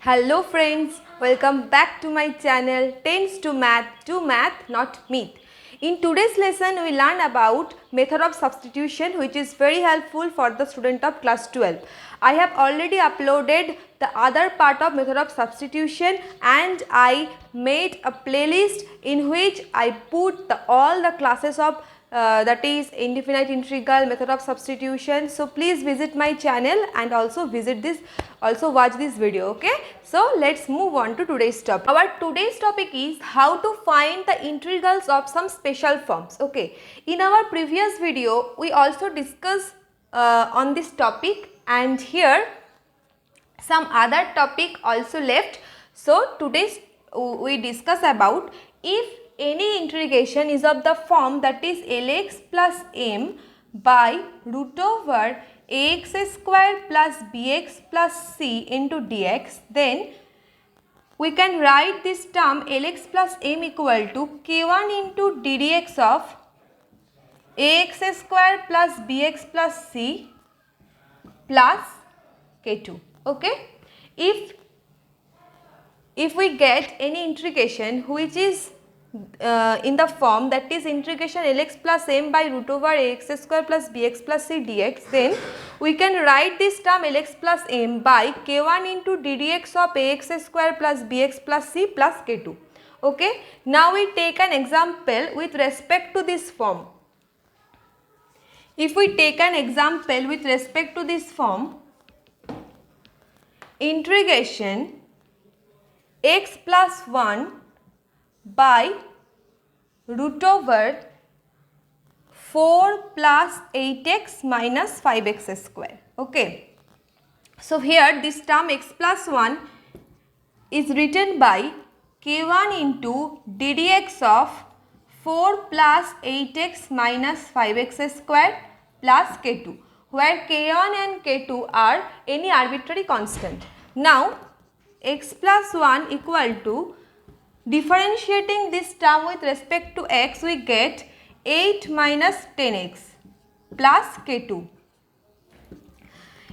Hello friends, welcome back to my channel Tens to Math not Myth. In today's lesson we learn about method of substitution which is very helpful for the student of class 12. I have already uploaded the other part of method of substitution and I made a playlist in which I put all the classes of that is indefinite integral, method of substitution. So please visit my channel and also watch this video. Okay, so let's move on to today's topic. Our today's topic is how to find the integrals of some special forms. Okay, in our previous video we also discussed on this topic, and here some other topic also left. So today we discuss about if any integration is of the form that is Lx plus m by root over ax square plus bx plus c into dx, then we can write this term Lx plus m equal to k1 into ddx of ax square plus bx plus c plus k2. Okay, if we get any integration which is in the form that is integration Lx plus m by root over ax square plus bx plus c dx, then we can write this term Lx plus m by k1 into ddx of ax square plus bx plus c plus k2. Okay, now we take an example with respect to this form. If we take an example with respect to this form, integration x plus 1 by root over 4 plus 8x minus 5x square. Okay, so here this term x plus 1 is written by k1 into ddx of 4 plus 8x minus 5x square plus k2, where k1 and k2 are any arbitrary constant. Now x plus 1 equal to, differentiating this term with respect to x, we get 8 minus 10x plus k2.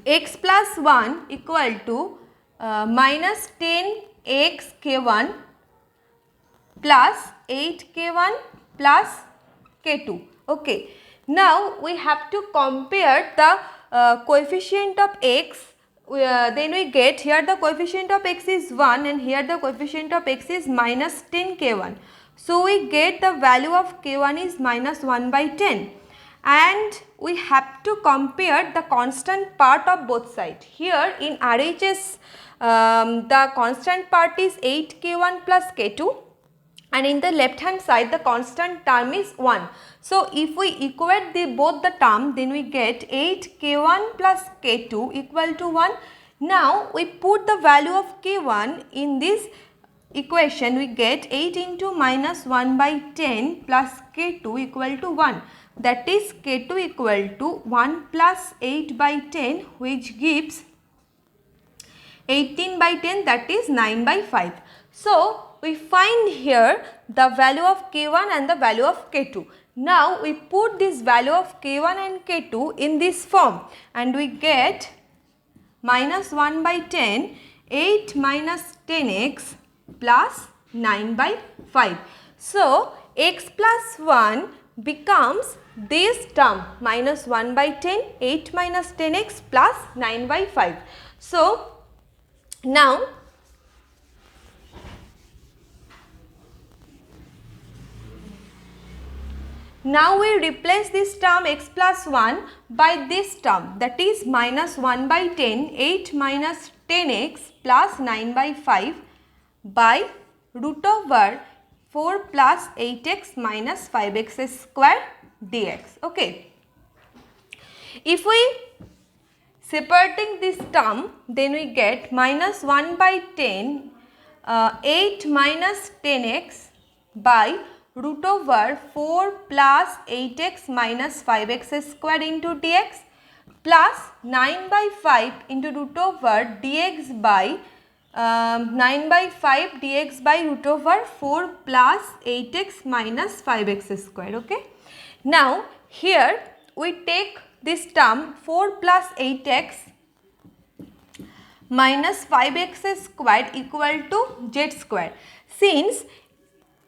X plus 1 equal to minus 10x k1 plus 8k1 plus k2. Okay, now we have to compare the coefficient of x. Then we get here the coefficient of x is 1 and here the coefficient of x is minus 10 k1. So we get the value of k1 is minus 1 by 10, and we have to compare the constant part of both sides. Here in RHS the constant part is 8 k1 plus k2, and in the left hand side the constant term is 1. So if we equate both the term, then we get 8 k1 plus k2 equal to 1. Now we put the value of k1 in this equation, we get 8 into minus 1 by 10 plus k2 equal to 1. That is k2 equal to 1 plus 8 by 10, which gives 18 by 10, that is 9 by 5. So we find here the value of k1 and the value of k2. Now we put this value of k1 and k2 in this form and we get minus 1 by 10, 8 minus 10x plus 9 by 5. So x plus 1 becomes this term minus 1 by 10, 8 minus 10x plus 9 by 5. So now we replace this term x plus 1 by this term, that is minus 1 by 10, 8 minus 10x plus 9 by 5 by root over 4 plus 8x minus 5x square dx. Okay, if we separating this term, then we get minus 1 by 10, 8 minus 10x by root over 4 plus 8x minus 5x square into dx plus 9 by 5 into root over dx by 9 by 5 dx by root over 4 plus 8x minus 5x square. Okay, now here we take this term 4 plus 8x minus 5x square equal to z square. Since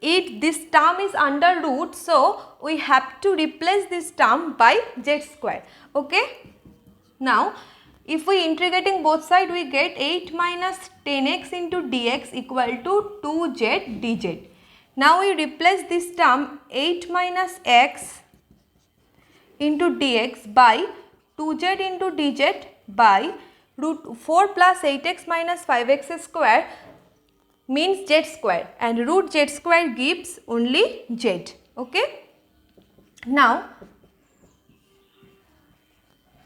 this term is under root, so we have to replace this term by z square. Okay. Now if we integrating both sides, we get 8 minus 10x into dx equal to 2z dz. Now we replace this term 8 minus x into dx by 2z into dz by root 4 plus 8x minus 5x square means z square, and root z square gives only z. Okay. Now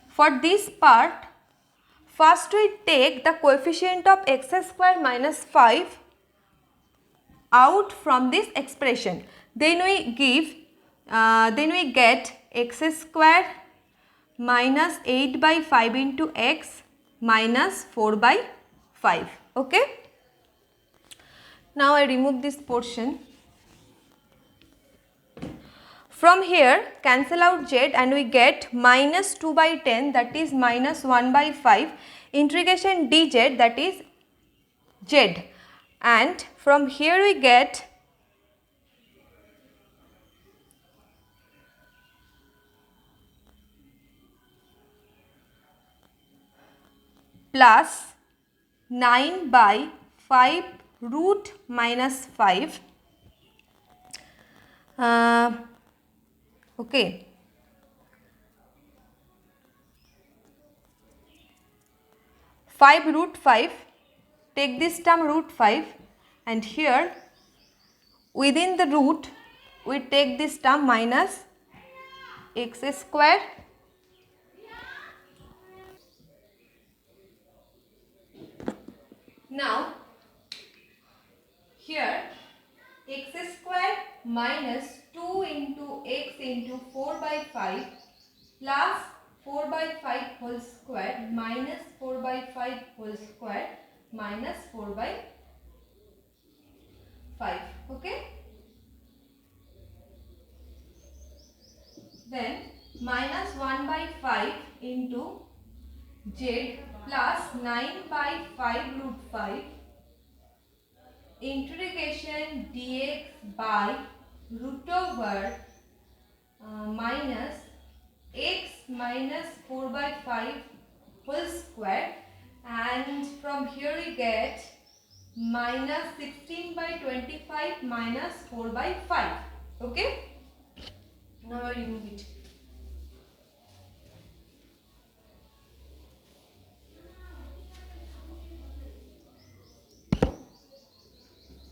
for this part, first we take the coefficient of x square minus 5 out from this expression. Then we get x square minus 8 by 5 into x minus 4 by 5. Okay. Now I remove this portion. From here cancel out z and we get minus 2 by 10, that is minus 1 by 5, integration dz, that is z, and from here we get plus 9 by 5 root minus 5. Okay. Five root 5, take this term root 5, and here within the root we take this term minus x square now here x square minus 2 into x into 4 by 5 plus 4 by 5 whole square minus 4 by 5 whole square minus 4 by 5. Okay. Then minus 1 by 5 into z plus 9 by 5 root 5 integration dx by root over minus x minus 4 by 5 whole square, and from here we get minus 16 by 25 minus 4 by 5. Okay. Now I remove it.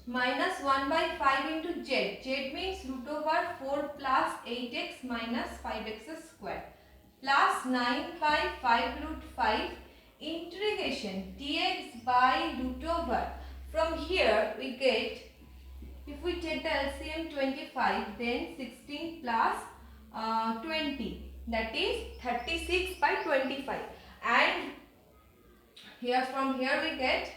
Minus 1 by 5 into z. Z means root over 4 plus 8x minus 5x square plus 9 by 5 root 5 integration dx by root over. From here we get, if we take the LCM 25, then 16 plus 20, that is 36 by 25, and here from here we get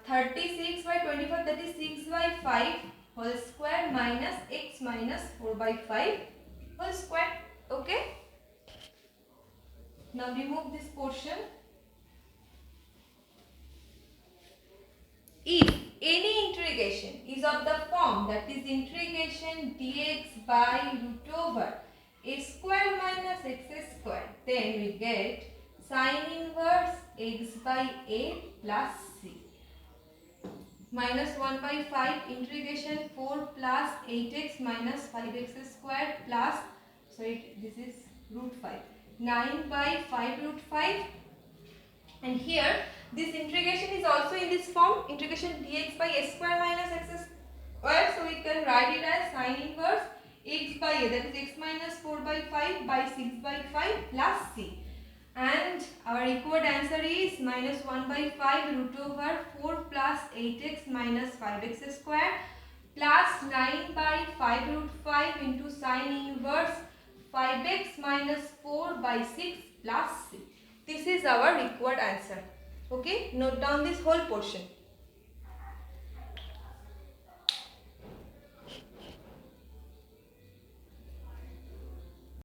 36 by 25, that is 6 by 5 whole square minus x minus 4 by 5 whole square. Okay. Now remove this portion. If any integration is of the form, that is integration dx by root over a square minus x square, then we get sin inverse x by a plus c. Minus 1 by 5 integration 4 plus 8x minus 5x square plus, sorry, this is root 5, 9 by 5 root 5, and here this integration is also in this form, integration dx by a square minus x square, so we can write it as sin inverse x by a, that is x minus 4 by 5 by 6 by 5 plus c. And our required answer is minus 1 by 5 root over 4 plus 8x minus 5x square plus 9 by 5 root 5 into sin inverse 5x minus 4 by 6 plus c. This is our required answer. Okay, note down this whole portion.